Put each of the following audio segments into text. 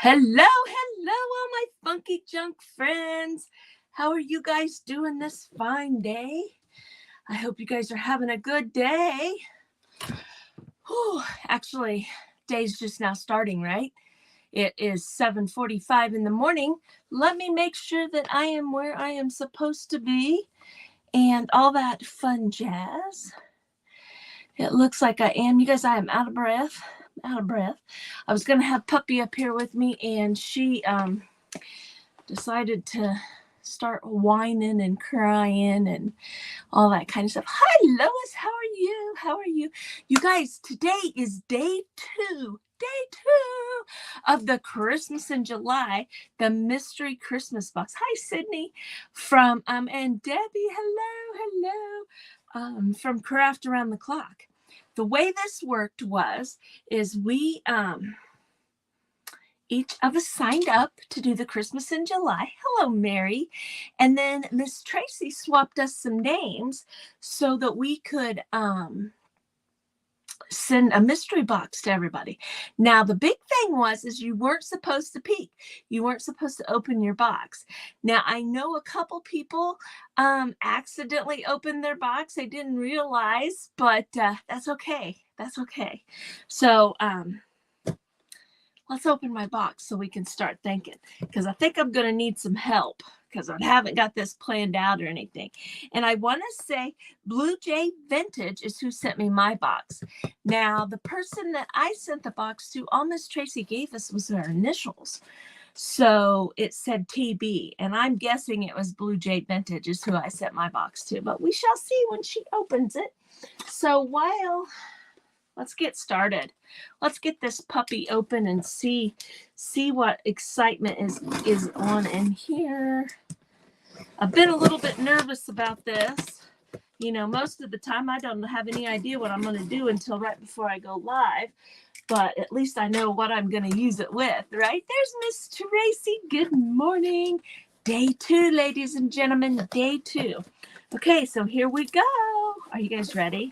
Hello, all my funky junk friends. How are you guys doing this fine day? I hope you guys are having a good day. Whew, actually, day's just now starting, right? It is 7:45 in the morning. Let me make sure that I am where I am supposed to be and all that fun jazz. It looks like I am. You guys, I am out of breath. I was going to have Puppy up here with me, and she decided to start whining and crying and all that kind of stuff. Hi, Lois. How are you? You guys, today is day two of the Christmas in July, the mystery Christmas box. Hi, Sydney from and Debbie. Hello. From Craft Around the Clock. The way this worked is we each of us signed up to do the Christmas in July. Hello, Mary. And then Miss Tracy swapped us some names so that we could send a mystery box to everybody. Now, the big thing is you weren't supposed to peek. You weren't supposed to open your box. Now, I know a couple people accidentally opened their box. They didn't realize, but that's okay. So let's open my box so we can start thinking, because I think I'm going to need some help because I haven't got this planned out or anything. And I want to say Blue Jay Vintage is who sent me my box. Now, the person that I sent the box to, all Miss Tracy gave us was her initials. So it said TB, and I'm guessing it was Blue Jay Vintage is who I sent my box to, but we shall see when she opens it. So let's get started. Let's get this puppy open and see what excitement is on in here. I've been a little bit nervous about this. You know, most of the time I don't have any idea what I'm going to do until right before I go live. But at least I know what I'm going to use it with, right? There's Miss Tracy. Good morning. Day 2, ladies and gentlemen. Day 2. Okay, so here we go. Are you guys ready?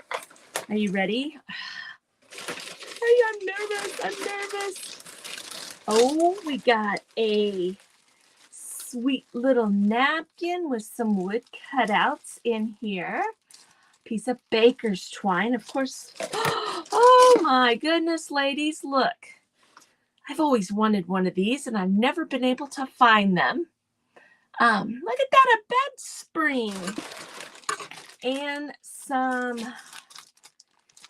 Are you ready? I'm nervous. Oh, we got a sweet little napkin with some wood cutouts in here. Piece of baker's twine, of course. Oh my goodness, ladies, look. I've always wanted one of these, and I've never been able to find them. Look at that, a bed spring. And some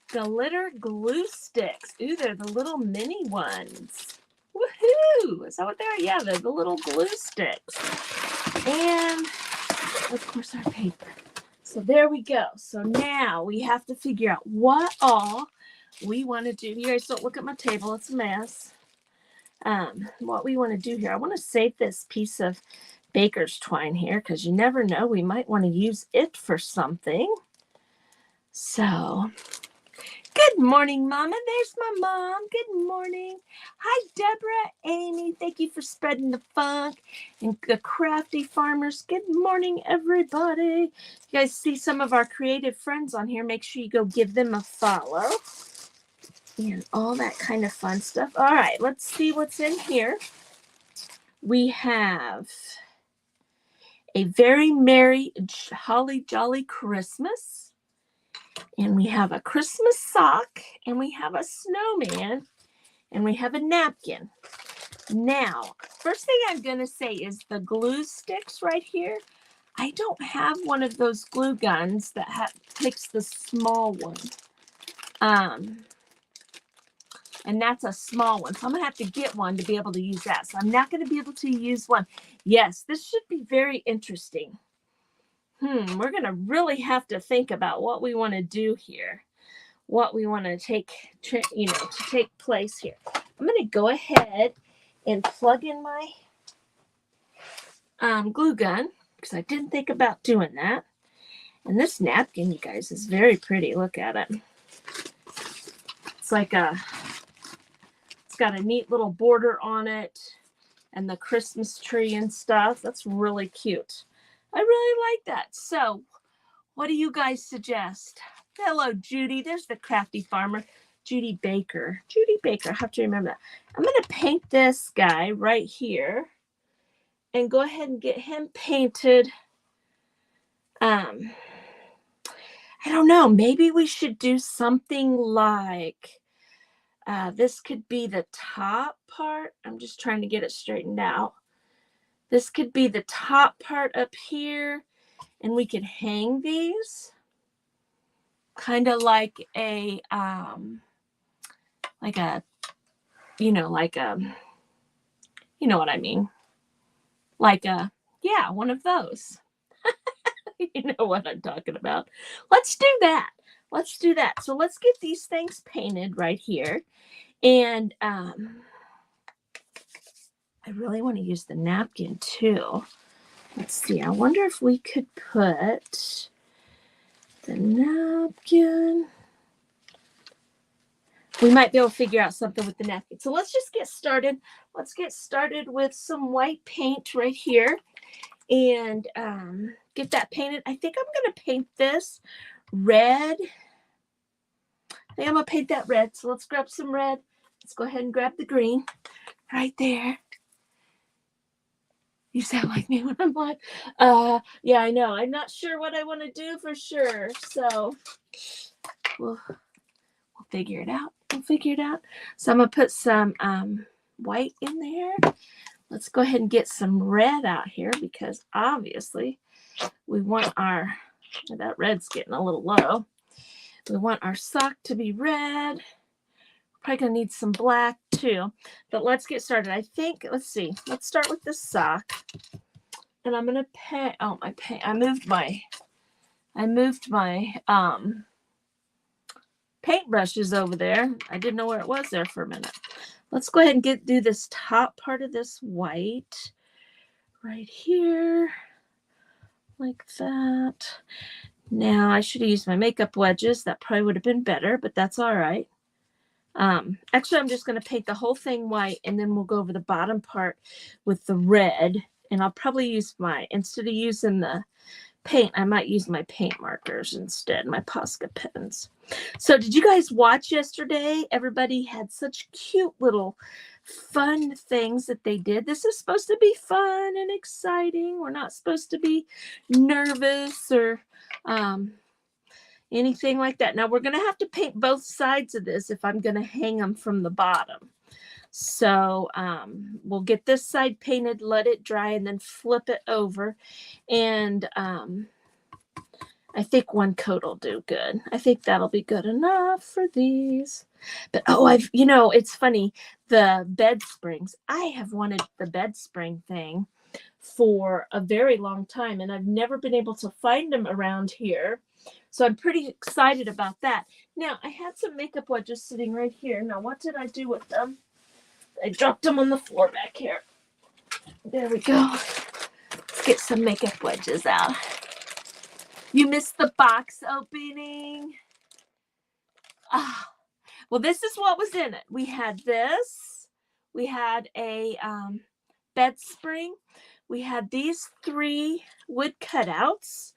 glitter glue sticks. Ooh, they're the little mini ones. Woohoo! Is that what they are? Yeah, they're the little glue sticks. And, of course, our paper. So there we go. So now we have to figure out what all we want to do. You guys don't look at my table. It's a mess. What we want to do here. I want to save this piece of baker's twine here because you never know. We might want to use it for something. So, good morning, Mama. There's my mom. Good morning. Hi, Deborah, Amy. Thank you for spreading the funk. And the crafty farmers. Good morning, everybody. You guys see some of our creative friends on here. Make sure you go give them a follow. And all that kind of fun stuff. All right, let's see what's in here. We have a very merry, holly jolly Christmas. And we have a Christmas sock, and we have a snowman, and we have a napkin. Now, first thing I'm going to say is the glue sticks right here. I don't have one of those glue guns that takes the small one. And that's a small one. So I'm going to have to get one to be able to use that. So I'm not going to be able to use one. Yes, this should be very interesting. We're going to really have to think about what we want to do here. What we want to take place here. I'm going to go ahead and plug in my glue gun because I didn't think about doing that. And this napkin, you guys, is very pretty. Look at it. It's like it's got a neat little border on it and the Christmas tree and stuff. That's really cute. I really like that. So what do you guys suggest? Hello, Judy. There's the crafty farmer. Judy Baker. Judy Baker, I have to remember that. I'm going to paint this guy right here and go ahead and get him painted. I don't know. Maybe we should do something like this could be the top part. I'm just trying to get it straightened out. This could be the top part up here, and we could hang these kind of like a you know what I mean, like a, yeah, one of those. You know what I'm talking about. Let's do that. Let's do that. So let's get these things painted right here. And I really want to use the napkin too. Let's see. I wonder if we could put the napkin. We might be able to figure out something with the napkin. So let's just get started. Let's get started with some white paint right here and get that painted. I think I'm going to paint this red. I think I'm going to paint that red. So let's grab some red. Let's go ahead and grab the green right there. You sound like me when I'm live. Yeah, I know. I'm not sure what I want to do for sure. So we'll figure it out. We'll figure it out. So I'm going to put some white in there. Let's go ahead and get some red out here because obviously we want our, that red's getting a little low. We want our sock to be red. Probably going to need some black too. But let's get started. I think, let's see. Let's start with the sock. And I'm going to paint, oh, my paint. I moved my paintbrushes over there. I didn't know where it was there for a minute. Let's go ahead and do this top part of this white right here, like that. Now I should have used my makeup wedges. That probably would have been better, but that's all right. Actually, I'm just going to paint the whole thing white, and then we'll go over the bottom part with the red. And I'll probably use instead of using the paint, I might use my paint markers instead, my Posca pens. So did you guys watch yesterday? Everybody had such cute little fun things that they did. This is supposed to be fun and exciting. We're not supposed to be nervous or anything like that. Now we're going to have to paint both sides of this if I'm going to hang them from the bottom. So we'll get this side painted, let it dry, and then flip it over. And I think one coat will do good. I think that'll be good enough for these. But it's funny, the bed springs. I have wanted the bed spring thing for a very long time, and I've never been able to find them around here. So I'm pretty excited about that. Now, I had some makeup wedges sitting right here. Now, what did I do with them? I dropped them on the floor back here. There we go. Let's get some makeup wedges out. You missed the box opening. Well, this is what was in it. We had this. We had a bed spring. We had these 3 wood cutouts.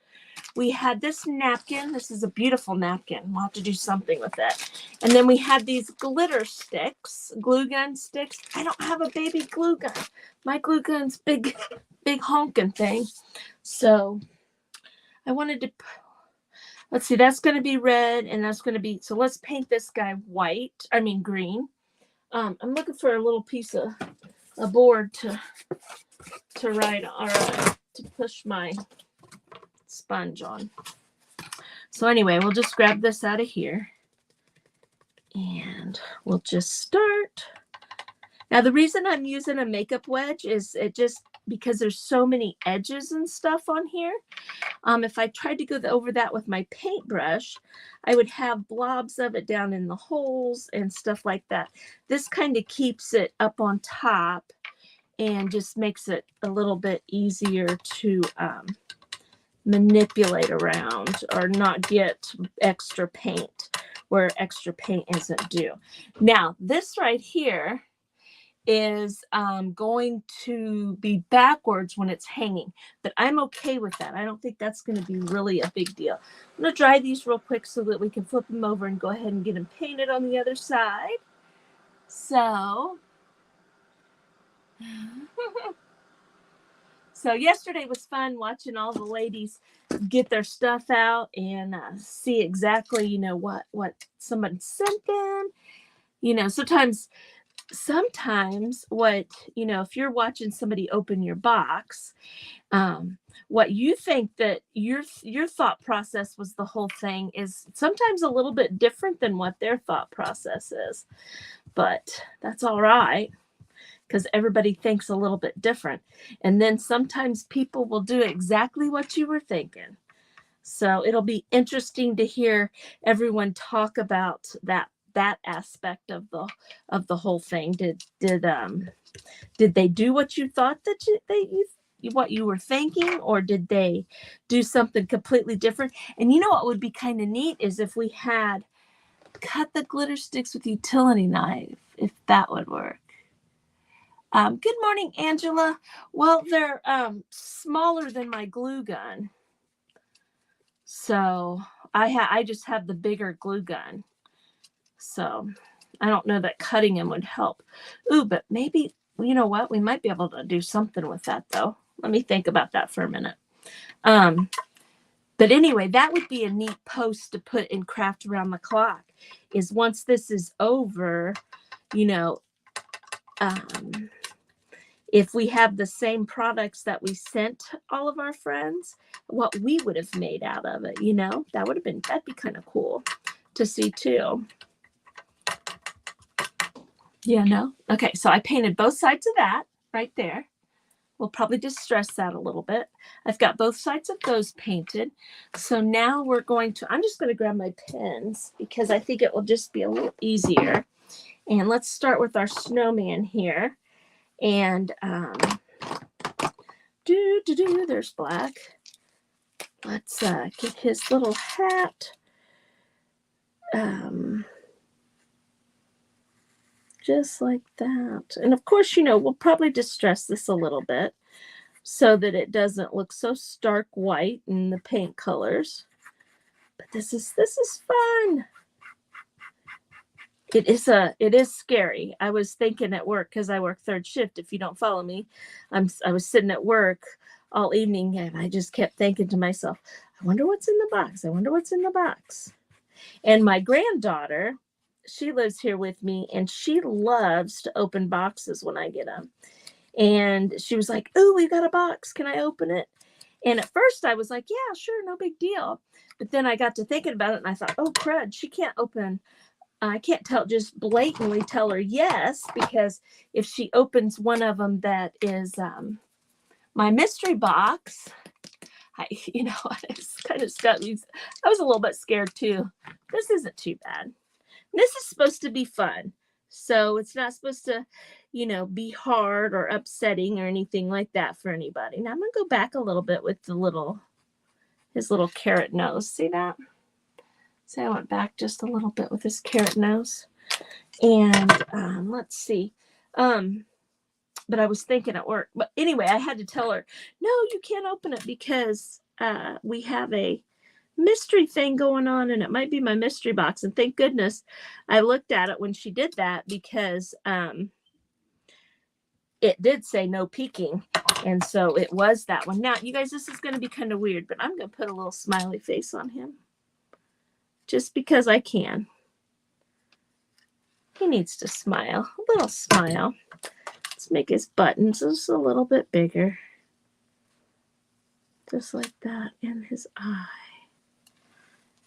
We had this napkin. This is a beautiful napkin. We'll have to do something with it. And then we had these glitter sticks, glue gun sticks. I don't have a baby glue gun. My glue gun's big honking thing. So I wanted to, let's see, that's going to be red and that's going to be, so let's paint this guy green. I'm looking for a little piece of a board to write or to push my sponge on. So anyway, we'll just grab this out of here and we'll just start. Now the reason I'm using a makeup wedge is because there's so many edges and stuff on here. If I tried to go over that with my paintbrush, I would have blobs of it down in the holes and stuff like that. This kind of keeps it up on top and just makes it a little bit easier to manipulate around or not get extra paint where extra paint isn't due. Now, this right here is going to be backwards when it's hanging, but I'm okay with that. I don't think that's going to be really a big deal. I'm going to dry these real quick so that we can flip them over and go ahead and get them painted on the other side. So so yesterday was fun watching all the ladies get their stuff out and see exactly, you know, what someone sent them. You know, sometimes what, you know, if you're watching somebody open your box, what you think that your thought process was the whole thing is sometimes a little bit different than what their thought process is. But that's all right, because everybody thinks a little bit different. And then sometimes people will do exactly what you were thinking. So it'll be interesting to hear everyone talk about that aspect of the whole thing. Did they do what you thought that what you were thinking, or did they do something completely different? And you know what would be kind of neat is if we had cut the glitter sticks with utility knife, if that would work. Good morning, Angela. Well, they're smaller than my glue gun, so I just have the bigger glue gun. So I don't know that cutting them would help. Ooh, but maybe, you know what? We might be able to do something with that, though. Let me think about that for a minute. But anyway, that would be a neat post to put in Craft Around the Clock, is once this is over, you know, if we have the same products that we sent all of our friends, what we would have made out of it, you know, that'd be kind of cool to see too. Yeah, no? Okay, so I painted both sides of that right there. We'll probably distress that a little bit. I've got both sides of those painted. So now we're going to, I'm just going to grab my pens because I think it will just be a little easier. And let's start with our snowman here. And there's black. Let's get his little hat. Just like that. And of course, you know, we'll probably distress this a little bit so that it doesn't look so stark white in the paint colors. But this is fun. It is scary. I was thinking at work, because I work third shift. If you don't follow me, I was sitting at work all evening and I just kept thinking to myself, I wonder what's in the box. I wonder what's in the box. And my granddaughter, she lives here with me, and she loves to open boxes when I get them. And she was like, "Ooh, we got a box. Can I open it?" And at first I was like, "Yeah, sure, no big deal." But then I got to thinking about it and I thought, oh, crud, she can't open. I can't just blatantly tell her yes, because if she opens one of them that is my mystery box, it's kind of stuck. I was a little bit scared too. This isn't too bad. This is supposed to be fun. So it's not supposed to, you know, be hard or upsetting or anything like that for anybody. Now I'm going to go back a little bit with his little carrot nose. See that? See, I went back just a little bit with his carrot nose. And let's see. But I was thinking at work. But anyway, I had to tell her, no, you can't open it because we have a mystery thing going on, and it might be my mystery box. And thank goodness I looked at it when she did that, because it did say no peeking. And so it was that one. Now, you guys, this is going to be kind of weird, but I'm going to put a little smiley face on him just because I can. He needs to smile, a little smile. Let's make his buttons just a little bit bigger. Just like that, in his eye.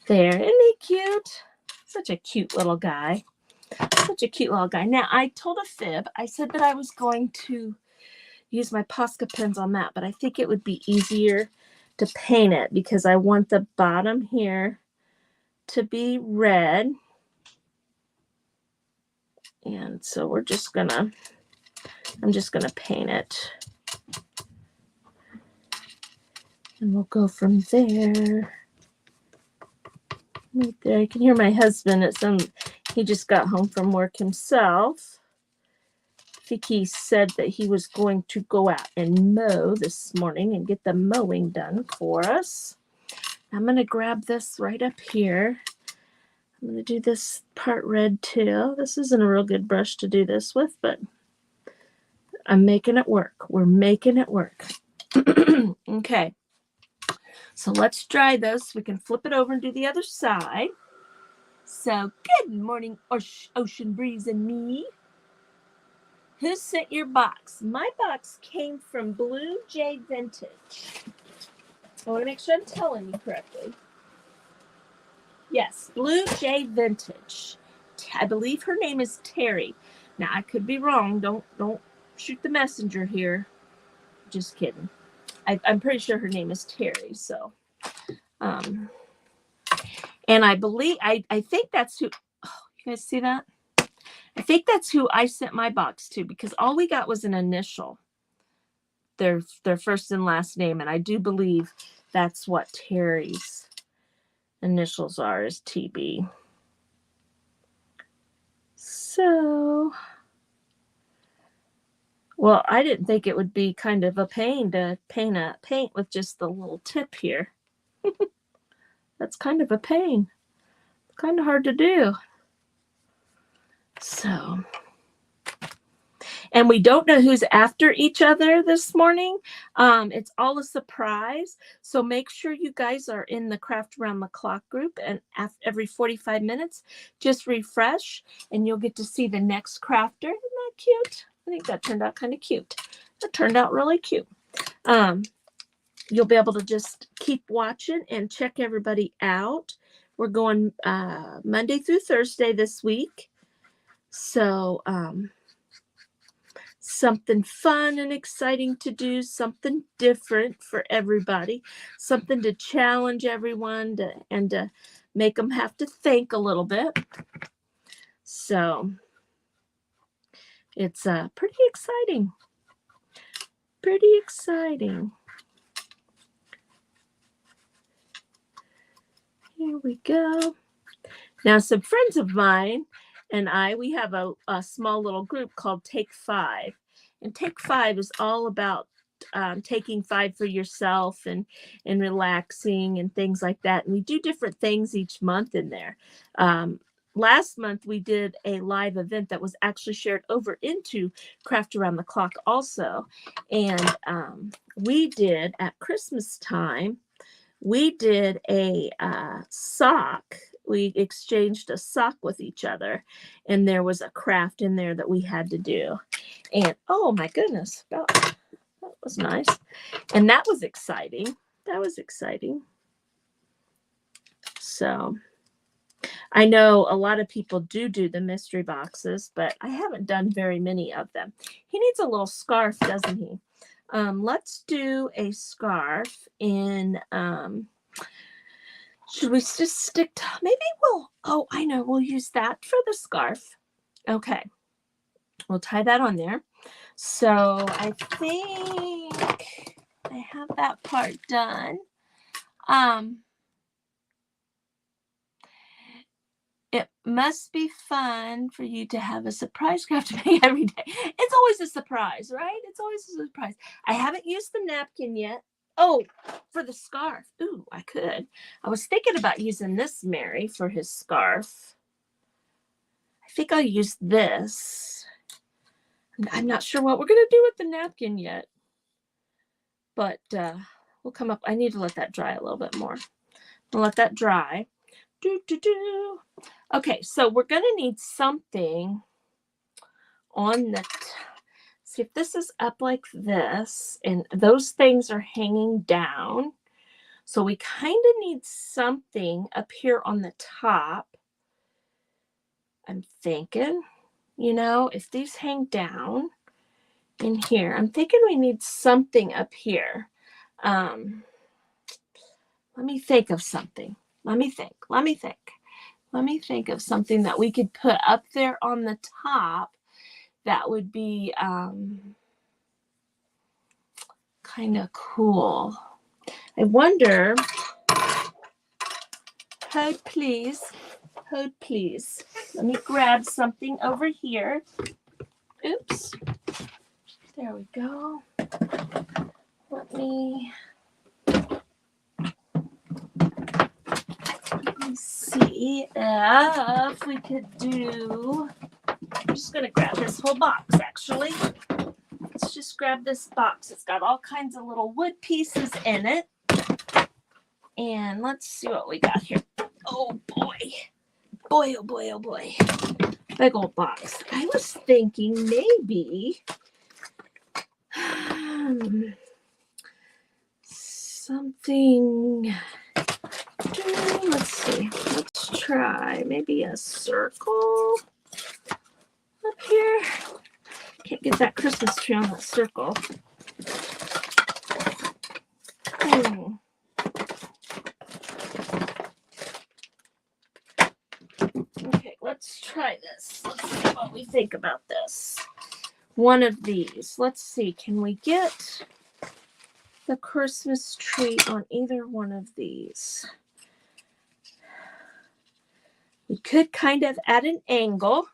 There, isn't he cute? Such a cute little guy. Such a cute little guy. Now, I told a fib. I said that I was going to use my Posca pens on that, but I think it would be easier to paint it because I want the bottom here to be red. And so I'm just gonna paint it. And we'll go from there. Right there. You can hear my husband. He just got home from work himself. Vicky said that he was going to go out and mow this morning and get the mowing done for us. I'm going to grab this right up here. I'm going to do this part red too. This isn't a real good brush to do this with, but I'm making it work. We're making it work. Okay. So let's dry this. We can flip it over and do the other side. So good morning, Ocean Breeze and me. Who sent your box? My box came from Blue Jay Vintage. I want to make sure I'm telling you correctly. Yes, Blue Jay Vintage. I believe her name is Terry. Now I could be wrong. Don't shoot the messenger here. Just kidding. I'm pretty sure her name is Terry. So, and I believe I think that's who. Oh, you guys see that? I think that's who I sent my box to, because all we got was an initial. Their first and last name, and I do believe that's what Terry's initials are, is TB. So, well, I didn't think it would be kind of a pain to paint with just the little tip here. That's kind of a pain. Kind of hard to do. So, and we don't know who's after each other this morning. It's all a surprise. So make sure you guys are in the Craft Around the Clock group, and every 45 minutes, just refresh and you'll get to see the next crafter. Isn't that cute? I think that turned out kind of cute. That turned out really cute. You'll be able to just keep watching and check everybody out. We're going Monday through Thursday this week. So, something fun and exciting to do, something different for everybody, something to challenge everyone and to make them have to think a little bit. So it's pretty exciting. Pretty exciting. Here we go. Now, some friends of mine and we have a small little group called Take 5. And Take 5 is all about taking 5 for yourself and relaxing and things like that. And we do different things each month in there. Last month, we did a live event that was actually shared over into Craft Around the Clock also. And we did, at Christmas time, we did a sock. We exchanged a sock with each other, and there was a craft in there that we had to do. And oh my goodness, that was nice. And that was exciting. That was exciting. So I know a lot of people do the mystery boxes, but I haven't done very many of them. He needs a little scarf, doesn't he? Let's do a scarf in, should we just stick to, maybe I know, we'll use that for the scarf. Okay. We'll tie that on there. So I think I have that part done. It must be fun for you to have a surprise craft to make every day. It's always a surprise, right? It's always a surprise. I haven't used the napkin yet. Oh, for the scarf. Ooh, I could. I was thinking about using this, Mary, for his scarf. I think I'll use this. I'm not sure what we're going to do with the napkin yet. But we'll come up. I need to let that dry a little bit more. I'll let that dry. Okay, so we're going to need something on the, see if this is up like this, and those things are hanging down. So we kind of need something up here on the top. I'm thinking, if these hang down in here, I'm thinking we need something up here. Let me think of something. Let me think of something that we could put up there on the top that would be kind of cool. I wonder, hold please. Let me grab something over here. Oops. we go. Let me see if we could do, I'm just going to grab this whole box actually. Let's just grab this box. It's got all kinds of little wood pieces in it. And let's see what we got here. Oh boy. Boy, oh boy, oh boy. Big old box. I was thinking maybe something. Let's see. Let's try maybe a circle up here. Can't get that Christmas tree on that circle. Okay, let's try this. Let's see what we think about this. One of these. Let's see. Can we get the Christmas tree on either one of these? We could kind of at an angle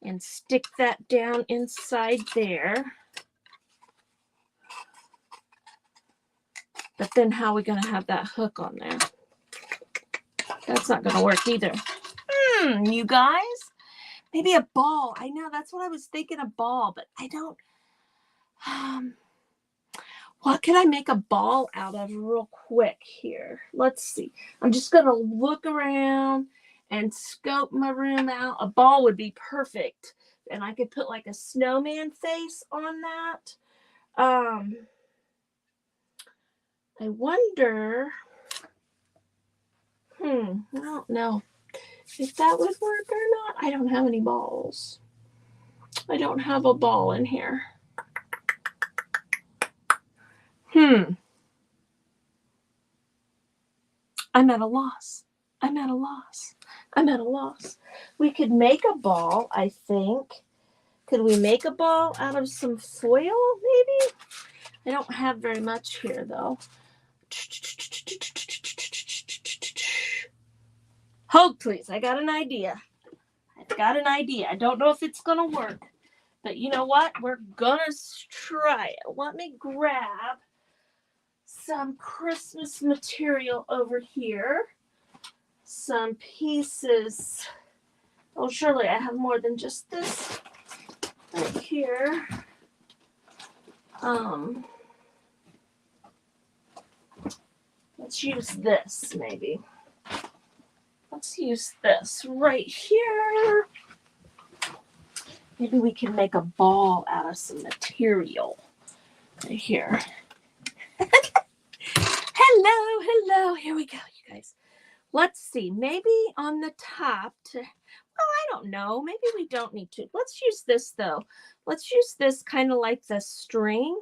and stick that down inside there. But then how are we going to have that hook on there? That's not going to work either. You guys? Maybe a ball. I know, that's what I was thinking, a ball, but I don't. What can I make a ball out of real quick here? Let's see. I'm just going to look around and scope my room out. A ball would be perfect. And I could put like a snowman face on that. I wonder. I don't know if that would work or not. I don't have any balls. I don't have a ball in here. I'm at a loss. I'm at a loss. I'm at a loss. We could make a ball, I think. Could we make a ball out of some foil, maybe? I don't have very much here, though. Hold, please. I got an idea. I've got an idea. I don't know if it's going to work. But you know what? We're going to try it. Let me grab some Christmas material over here. Some pieces. Oh, surely I have more than just this right here. Let's use this maybe. Let's use this right here. Maybe we can make a ball out of some material right here. Hello. Here we go, you guys. Let's see. Maybe on the top to, well, I don't know. Maybe we don't need to. Let's use this, though. Let's use this kind of like the string.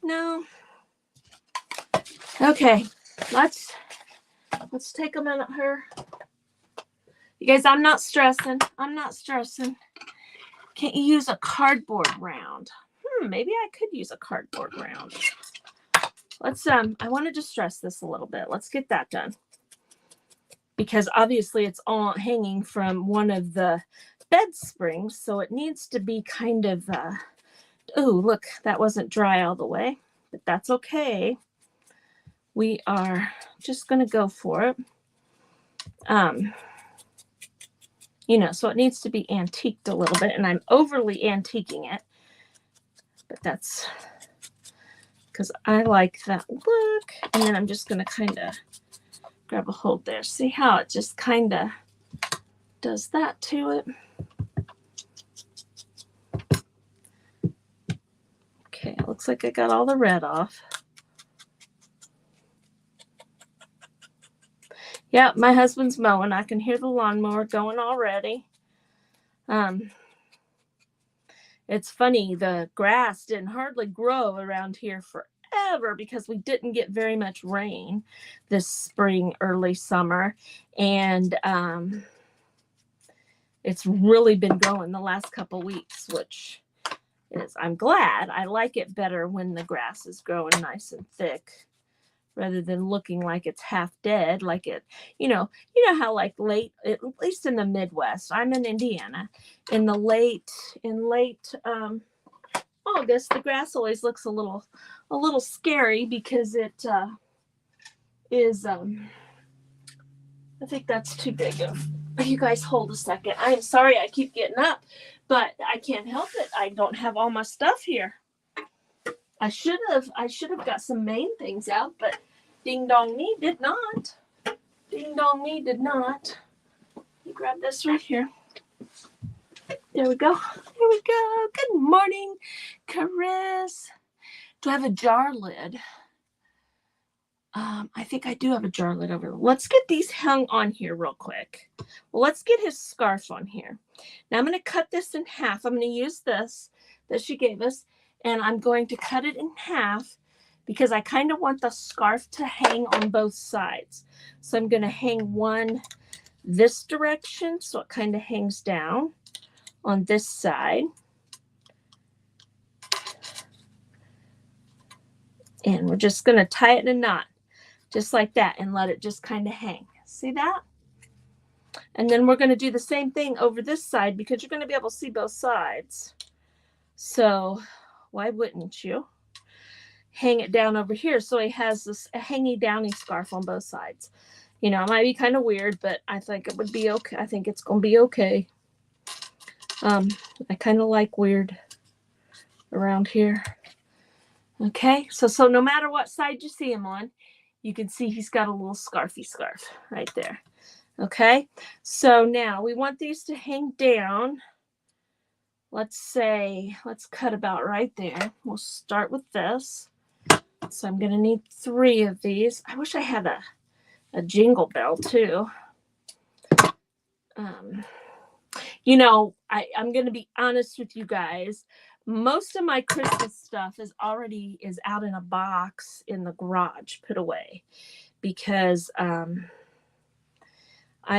No. Okay. Let's take a minute here. You guys, I'm not stressing. Can't you use a cardboard round? Maybe I could use a cardboard round. Let's, I want to distress this a little bit. Let's get that done. Because obviously it's all hanging from one of the bed springs. So it needs to be kind of, oh, look, that wasn't dry all the way. But that's okay. We are just going to go for it. You know, so it needs to be antiqued a little bit. And I'm overly antiquing it. But that's because I like that look. And then I'm just going to kind of grab a hold there. See how it just kind of does that to it. Okay, it looks like I got all the red off. Yeah, my husband's mowing. I can hear the lawnmower going already. It's funny, the grass didn't hardly grow around here forever because we didn't get very much rain this spring, early summer. And it's really been growing the last couple weeks, which is, I'm glad. I like it better when the grass is growing nice and thick rather than looking like it's half dead, like it, you know how like late, at least in the Midwest, I'm in Indiana, in late August, the grass always looks a little scary because it is I think that's too big of. You guys hold a second. I am sorry I keep getting up, but I can't help it. I don't have all my stuff here. I should have got some main things out, but ding dong me did not. Ding dong me did not. Let me grab this right here. There we go. Here we go. Good morning, Chris. Do I have a jar lid? I think I do have a jar lid over there. Let's get these hung on here real quick. Well, let's get his scarf on here. Now I'm going to cut this in half. I'm going to use this that she gave us, and I'm going to cut it in half because I kind of want the scarf to hang on both sides. So I'm going to hang one this direction so it kind of hangs down on this side. And we're just going to tie it in a knot. Just like that, and let it just kind of hang. See that? And then we're going to do the same thing over this side because you're going to be able to see both sides. So why wouldn't you? Hang it down over here so he has this hangy downy scarf on both sides. You know, it might be kind of weird, but I think it would be okay. I think it's going to be okay. I kind of like weird around here. Okay, so no matter what side you see him on, you can see he's got a little scarfy scarf right there. Okay, so now we want these to hang down. Let's cut about right there. We'll start with this. So I'm going to need 3 of these. I wish I had a jingle bell too. You know, I'm going to be honest with you guys. Most of my Christmas stuff is out in a box in the garage, put away, because I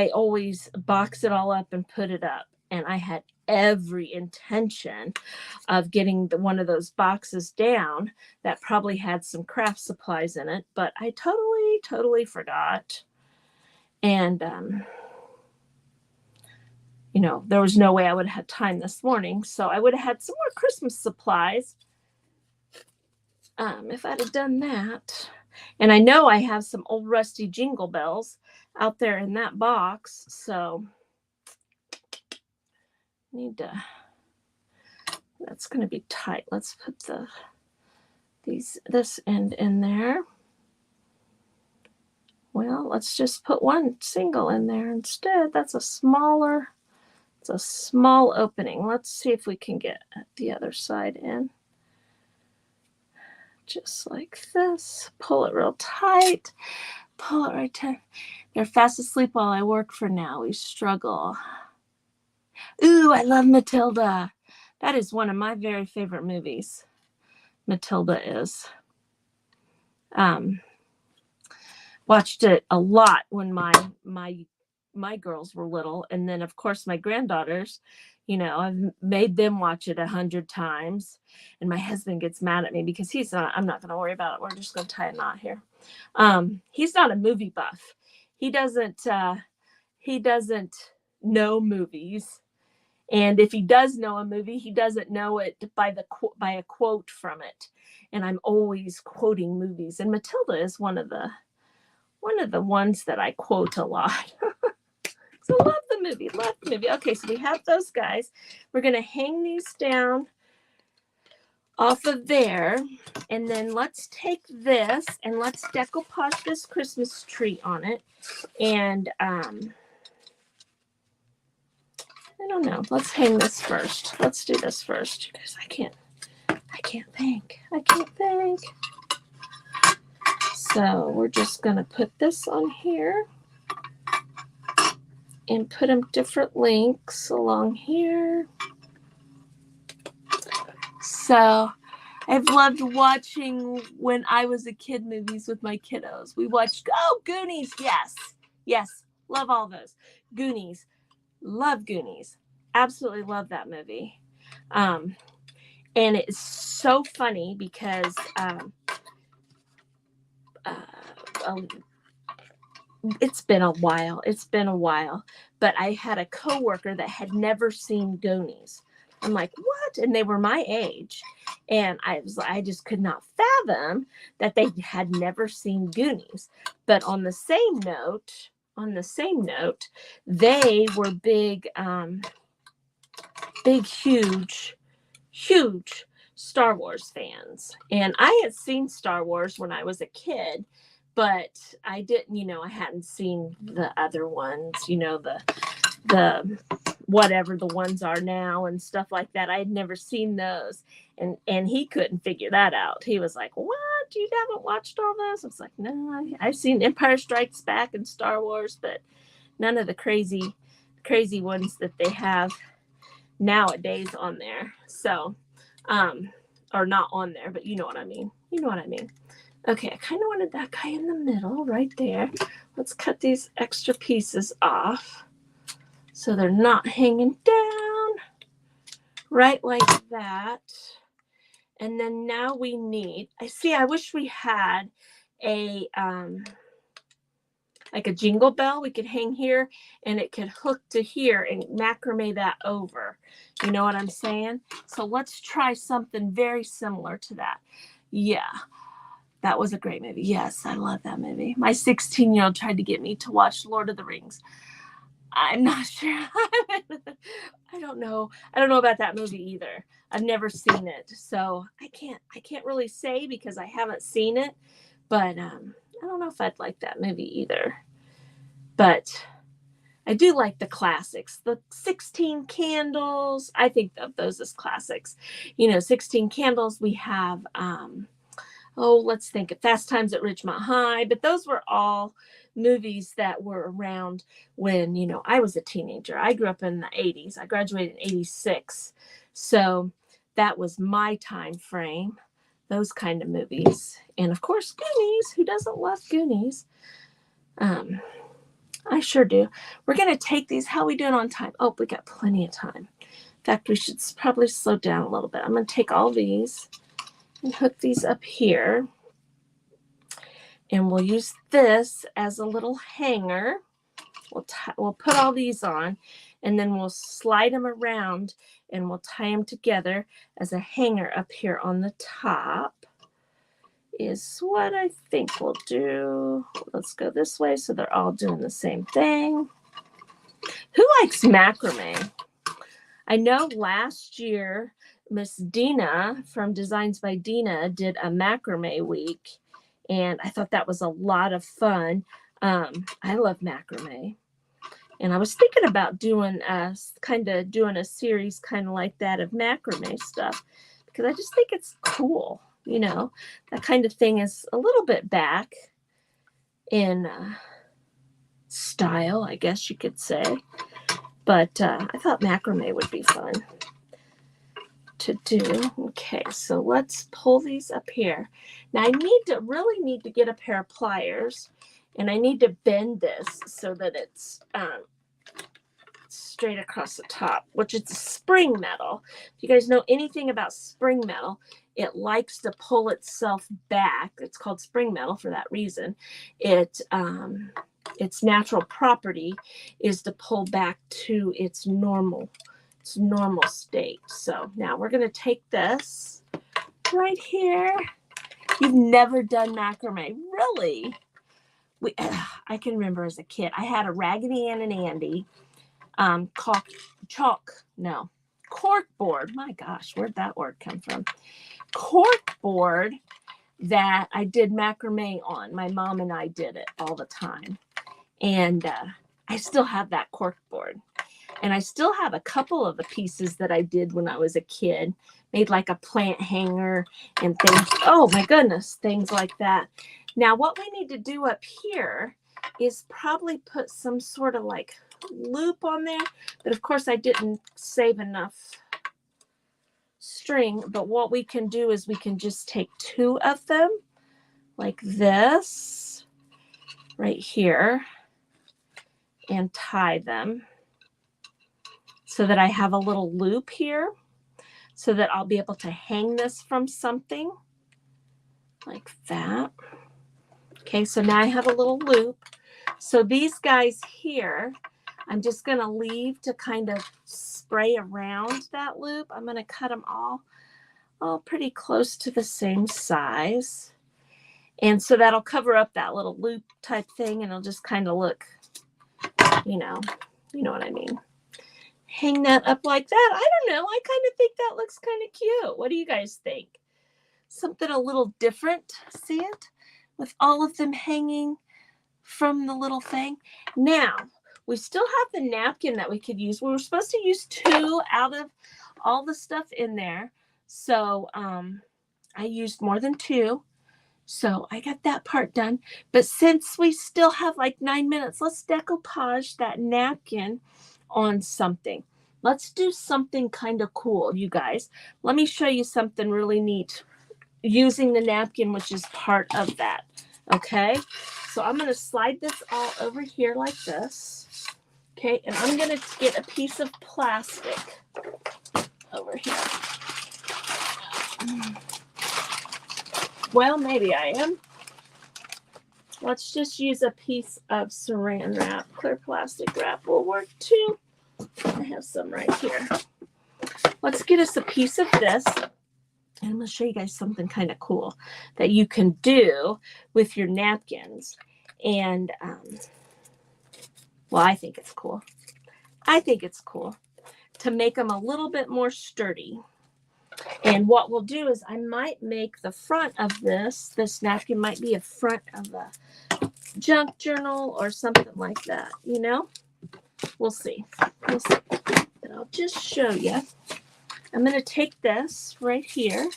always box it all up and put it up. And I had every intention of getting one of those boxes down that probably had some craft supplies in it, but I totally forgot. And you know, there was no way I would have had time this morning. So I would have had some more Christmas supplies if I'd have done that. And I know I have some old rusty jingle bells out there in that box. So that's going to be tight. Let's put this end in there. Well, let's just put one single in there instead. It's a small opening. Let's see if we can get the other side in. Just like this. Pull it real tight. Pull it right there. They're fast asleep while I work for now. We struggle. Ooh, I love Matilda. That is one of my very favorite movies. Matilda is. Watched it a lot when my girls were little, and then of course my granddaughters, you know, I've made them watch it 100 times, and my husband gets mad at me because I'm not going to worry about it. We're just going to tie a knot here. He's not a movie buff. He doesn't know movies, and if he does know a movie, he doesn't know it by a quote from it. And I'm always quoting movies, and Matilda is one of the ones that I quote a lot. So love the movie. Okay, so we have those guys. We're going to hang these down off of there. And then let's take this and let's decoupage this Christmas tree on it. And I don't know. Let's hang this first. Let's do this first because I can't think. So we're just going to put this on here and put them different lengths along here. So I've loved watching when I was a kid movies with my kiddos. We watched, Goonies. Yes. Love all those. Goonies. Love Goonies. Absolutely love that movie. And it's so funny because it's been a while, but I had a coworker that had never seen Goonies. I'm like, what? And they were my age. And I just could not fathom that they had never seen Goonies. But on the same note, they were big, huge Star Wars fans. And I had seen Star Wars when I was a kid, but I didn't, I hadn't seen the other ones, the whatever the ones are now and stuff like that. I had never seen those. And he couldn't figure that out. He was like, what? You haven't watched all those? I was like, no, I've seen Empire Strikes Back and Star Wars, but none of the crazy ones that they have nowadays on there. So, or not on there, but you know what I mean. Okay, I kind of wanted that guy in the middle right there. Let's cut these extra pieces off so they're not hanging down right like that. And then now we need, I wish we had a, like a jingle bell we could hang here and it could hook to here and macrame that over. You know what I'm saying? So let's try something very similar to that. Yeah, that was a great movie. Yes, I love that movie. My 16-year-old tried to get me to watch Lord of the Rings. I'm not sure. I don't know about that movie either. I've never seen it. So I can't really say because I haven't seen it. But I don't know if I'd like that movie either. But I do like the classics. The 16 Candles. I think of those as classics. 16 Candles. We have, let's think of Fast Times at Ridgemont High. But those were all movies that were around when, I was a teenager. I grew up in the 80s. I graduated in 86. So that was my time frame. Those kind of movies. And of course, Goonies. Who doesn't love Goonies? I sure do. We're going to take these. How are we doing on time? Oh, we got plenty of time. In fact, we should probably slow down a little bit. I'm going to take all these and hook these up here. And we'll use this as a little hanger. We'll put all these on, and then we'll slide them around, and we'll tie them together as a hanger up here on the top. Is what I think we'll do. Let's go this way so they're all doing the same thing. Who likes macrame? I know last year, Miss Dina from Designs by Dina did a macrame week, and I thought that was a lot of fun. I love macrame. And I was thinking about doing a series kind of like that of macrame stuff because I just think it's cool. That kind of thing is a little bit back in style, I guess you could say. But I thought macrame would be fun to do. Okay, so let's pull these up here. Now I really need to get a pair of pliers, and I need to bend this so that it's straight across the top, which is spring metal. If you guys know anything about spring metal, it likes to pull itself back. It's called spring metal for that reason. Its natural property is to pull back to its normal state. So now we're going to take this right here. You've never done macrame, really? I can remember as a kid, I had a Raggedy Ann and Andy cork board. My gosh, where'd that word come from? Cork board that I did macrame on. My mom and I did it all the time. And I still have that cork board. And I still have a couple of the pieces that I did when I was a kid. Made like a plant hanger and things. Oh my goodness, things like that. Now what we need to do up here is probably put some sort of like loop on there. But of course I didn't save enough string. But what we can do is we can just take two of them like this right here and tie them so that I have a little loop here so that I'll be able to hang this from something like that. Okay, so now I have a little loop. So these guys here, I'm just going to leave to kind of spray around that loop. I'm going to cut them all all pretty close to the same size. And so that'll cover up that little loop type thing, and it'll just kind of look, you know what I mean. Hang that up like that. I don't know. I kind of think that looks kind of cute. What do you guys think? Something a little different. See it? With all of them hanging from the little thing. Now, we still have the napkin that we could use. We were supposed to use 2 out of all the stuff in there. So I used more than 2. So I got that part done. But since we still have like 9 minutes, let's decoupage that napkin on something. Let's do something kind of cool, you guys. Let me show you something really neat using the napkin, which is part of that. Okay, so I'm going to slide this all over here like this. Okay, and I'm going to get a piece of plastic over here. Well, maybe I am. Let's just use a piece of saran wrap. Clear plastic wrap will work too. I have some right here. Let's get us a piece of this. And I'm going to show you guys something kind of cool that you can do with your napkins. And, well, I think it's cool. I think it's cool to make them a little bit more sturdy. And what we'll do is I might make the front of this napkin might be a front of a junk journal or something like that, you know? We'll see. We'll see. But I'll just show you. I'm going to take this right here.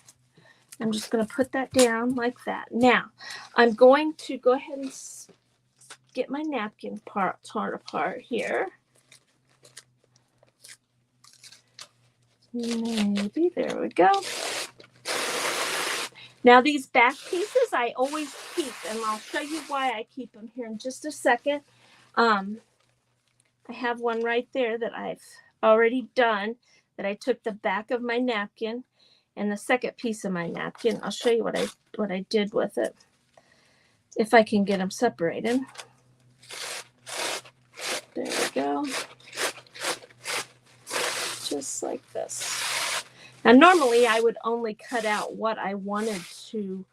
I'm just going to put that down like that. Now, I'm going to go ahead and get my napkin part torn apart here. Maybe, there we go. Now these back pieces I always keep, and I'll show you why I keep them here in just a second. I have one right there that I've already done, that I took the back of my napkin and the second piece of my napkin. I'll show you what I did with it, if I can get them separated. There we go. Just like this. Now, normally I would only cut out what I wanted to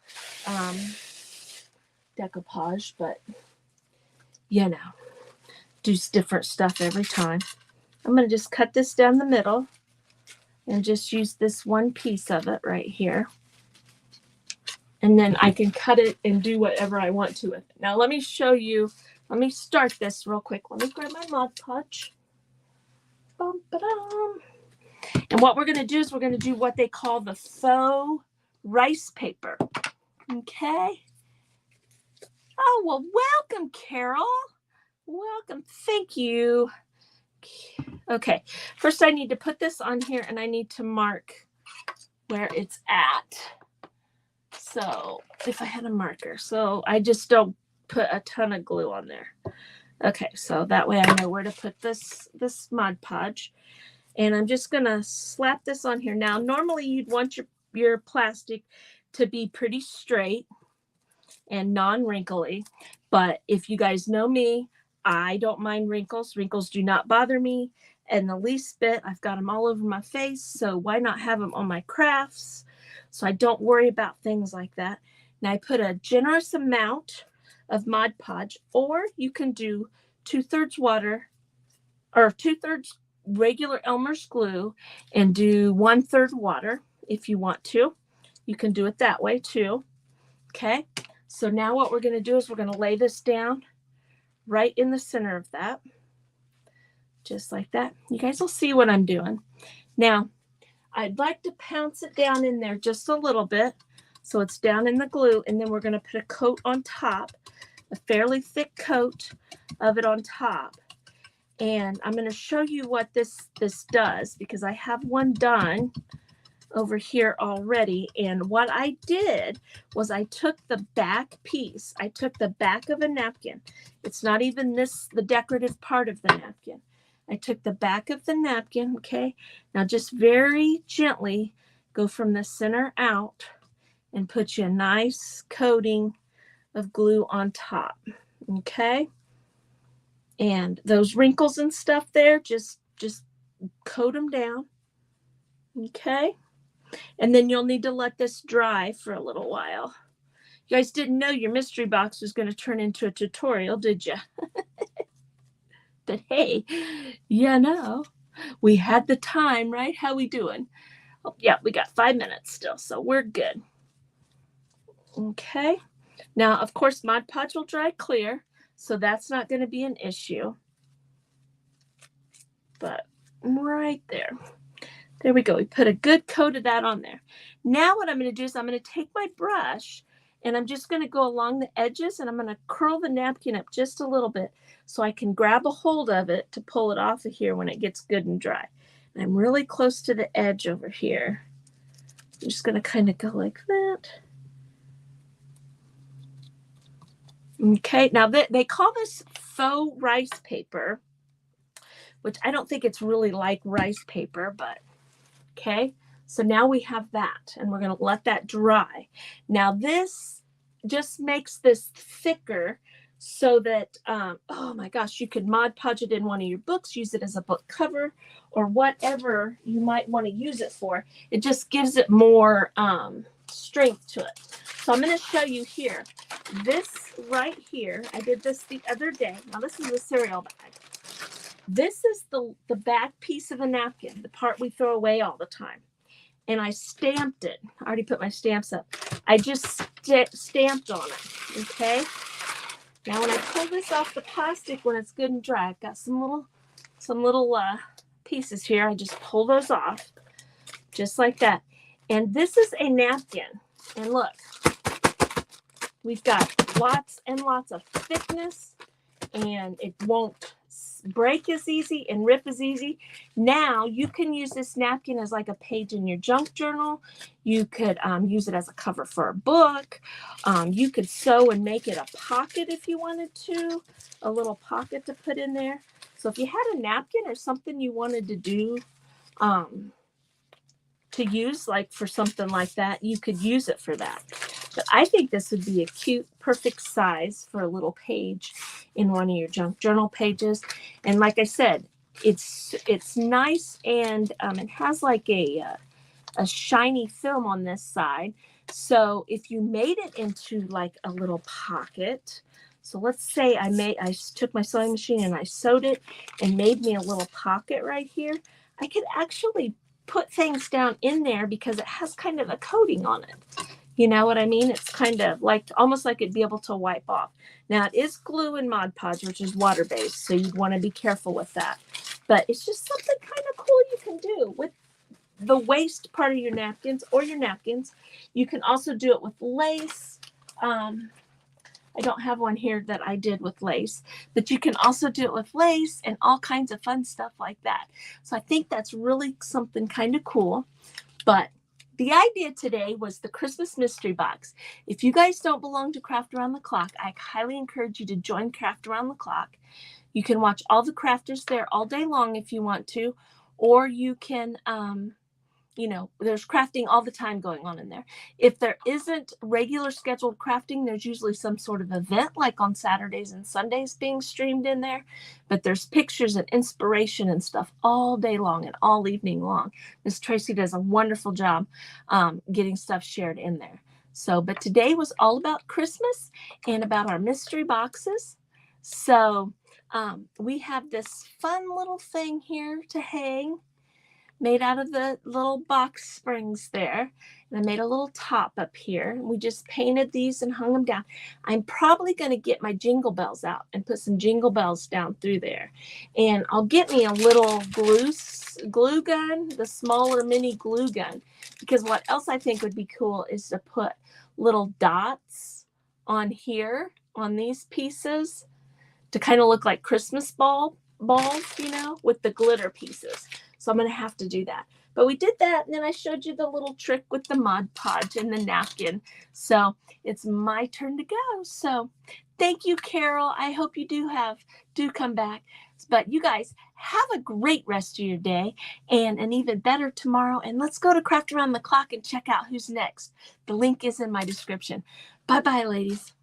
decoupage, but you know, do different stuff every time. I'm going to just cut this down the middle and just use this one piece of it right here. And then I can cut it and do whatever I want to with it. Now, let me show you. Let me start this real quick. Let me grab my Mod Podge. And what we're going to do is we're going to do what they call the faux rice paper. Okay. Oh, well, welcome, Carol. Welcome. Thank you. Okay. First, I need to put this on here, and I need to mark where it's at. So if I had a marker. So I just don't put a ton of glue on there. Okay. So that way I know where to put this Mod Podge. And I'm just going to slap this on here. Now, normally you'd want your plastic to be pretty straight and non-wrinkly. But if you guys know me, I don't mind wrinkles. Wrinkles do not bother me in the least bit. I've got them all over my face. So why not have them on my crafts? So I don't worry about things like that. Now I put a generous amount of Mod Podge, or you can do 2/3 water or 2/3 regular Elmer's glue and do 1/3 water if you want to. You can do it that way too. Okay, so now what we're going to do is we're going to lay this down right in the center of that, just like that. You guys will see what I'm doing. Now, I'd like to pounce it down in there just a little bit so it's down in the glue, and then we're going to put a coat on top, a fairly thick coat of it on top. And I'm going to show you what this does, because I have one done over here already. And what I did was I took the back piece. I took the back of a napkin. It's not even the decorative part of the napkin. I took the back of the napkin. Okay. Now just very gently go from the center out and put you a nice coating of glue on top. Okay. And those wrinkles and stuff there, just coat them down. Okay. And then you'll need to let this dry for a little while. You guys didn't know your mystery box was going to turn into a tutorial, did you? But hey, you know, we had the time, right? How we doing? Oh, yeah, we got 5 minutes still, so we're good. Okay. Now, of course, Mod Podge will dry clear, so that's not going to be an issue. But right there. There we go. We put a good coat of that on there. Now what I'm going to do is I'm going to take my brush and I'm just going to go along the edges and I'm going to curl the napkin up just a little bit so I can grab a hold of it to pull it off of here when it gets good and dry. And I'm really close to the edge over here. I'm just going to kind of go like that. Okay, now they call this faux rice paper, which I don't think it's really like rice paper, but okay. So now we have that and we're going to let that dry. Now this just makes this thicker so that, oh my gosh, you could Mod Podge it in one of your books, use it as a book cover or whatever you might want to use it for. It just gives it more strength to it. So I'm going to show you here. This right here, I did this the other day. Now this is a cereal bag. This is the back piece of a napkin, the part we throw away all the time. And I stamped it. I already put my stamps up. I just stamped on it, okay? Now when I pull this off the plastic when it's good and dry, I've got some little pieces here. I just pull those off, just like that. And this is a napkin. And look, we've got lots and lots of thickness, and it won't break as easy and rip as easy. Now you can use this napkin as like a page in your junk journal. You could use it as a cover for a book. You could sew and make it a pocket if you wanted to, a little pocket to put in there. So if you had a napkin or something you wanted to do to use like for something like that, you could use it for that. But I think this would be a cute, perfect size for a little page in one of your junk journal pages. And like I said, it's nice, and it has like a shiny film on this side. So if you made it into like a little pocket, so let's say I took my sewing machine and I sewed it and made me a little pocket right here, I could actually put things down in there because it has kind of a coating on it. You know what I mean? It's kind of like almost like it'd be able to wipe off. Now it is glue and Mod Podge, which is water-based, so you'd want to be careful with that. But it's just something kind of cool you can do with the waste part of your napkins or your napkins. You can also do it with lace. I don't have one here that I did with lace, but you can also do it with lace and all kinds of fun stuff like that. So I think that's really something kind of cool. But the idea today was the Christmas mystery box. If you guys don't belong to Craft Around the Clock, I highly encourage you to join Craft Around the Clock. You can watch all the crafters there all day long if you want to, or you can, there's crafting all the time going on in there. If there isn't regular scheduled crafting, there's usually some sort of event like on Saturdays and Sundays being streamed in there. But there's pictures and inspiration and stuff all day long and all evening long. Miss Tracy does a wonderful job getting stuff shared in there. So, but today was all about Christmas and about our mystery boxes. So we have this fun little thing here to hang, made out of the little box springs there. And I made a little top up here. We just painted these and hung them down. I'm probably going to get my jingle bells out and put some jingle bells down through there. And I'll get me a little glue gun, the smaller mini glue gun, because what else I think would be cool is to put little dots on here, on these pieces, to kind of look like Christmas balls, with the glitter pieces. So I'm going to have to do that. But we did that, and then I showed you the little trick with the Mod Podge and the napkin. So it's my turn to go. So thank you, Carol. I hope you do come back. But you guys have a great rest of your day and an even better tomorrow. And let's go to Craft Around the Clock and check out who's next. The link is in my description. Bye-bye, ladies.